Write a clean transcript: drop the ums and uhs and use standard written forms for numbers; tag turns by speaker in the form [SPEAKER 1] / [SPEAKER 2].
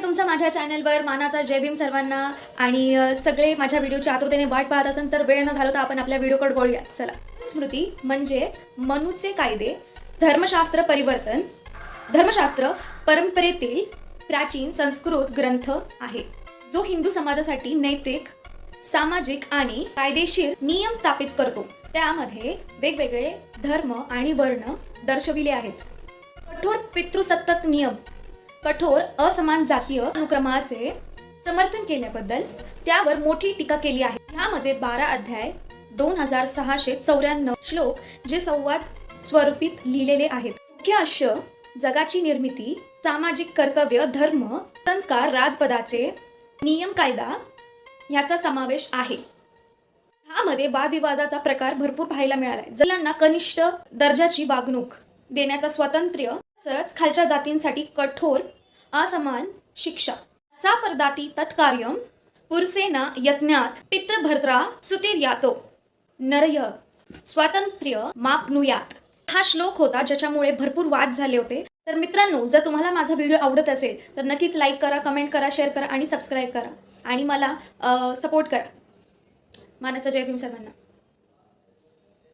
[SPEAKER 1] तुमचं माझ्या चॅनलवर. मानाचा जय भीम सर्वांना. आणि सगळे माझ्या व्हिडिओची आतुरतेने वाट पाहत असेल तर वेळ न घालवता आपण आपल्या व्हिडिओकडे वळूया. चला. स्मृती म्हणजेच मनूचे कायदे. धर्मशास्त्र परिवर्तन. धर्मशास्त्र परंपरेतील प्राचीन संस्कृत ग्रंथ आहे जो हिंदू समाजासाठी नैतिक, सामाजिक आणि कायदेशीर नियम स्थापित करतो. त्यामध्ये वेगवेगळे धर्म आणि वर्ण दर्शविले आहेत. कठोर पितृसत्तक नियम, कठोर असमान जातीय अनुक्रमाचे समर्थन केल्याबद्दल त्यावर मोठी टीका केली आहे. यामध्ये 12 अध्याय, 2694 श्लोक जे संवाद स्वरूपीत लिहिलेले आहेत. मुख्य आशय जगाची निर्मिती, सामाजिक कर्तव्य, धर्म, संस्कार, राजपदाचे नियम, कायदा याचा समावेश आहे. ह्यामध्ये वादविवादाचा प्रकार भरपूर पाहायला मिळाला. जलांना कनिष्ठ दर्जाची वागणूक देण्याचा स्वातंत्र्य, तसंच खालच्या जातींसाठी कठोर असमान शिक्षा. सापरदाती तत्कार्यम पुरसेना यज्ञात पितृभर्त्रा सुतिर्यातो नरय स्वातंत्र्य मापनुयात. हा श्लोक होता ज्याच्यामुळे भरपूर वाद झाले होते. तर मित्रांनो, जर तुम्हाला माझा व्हिडिओ आवडत असेल तर नक्कीच लाईक करा, कमेंट करा, शेअर करा आणि सबस्क्राईब करा आणि मला सपोर्ट करा. मानाचा जय भीम सर्वांना.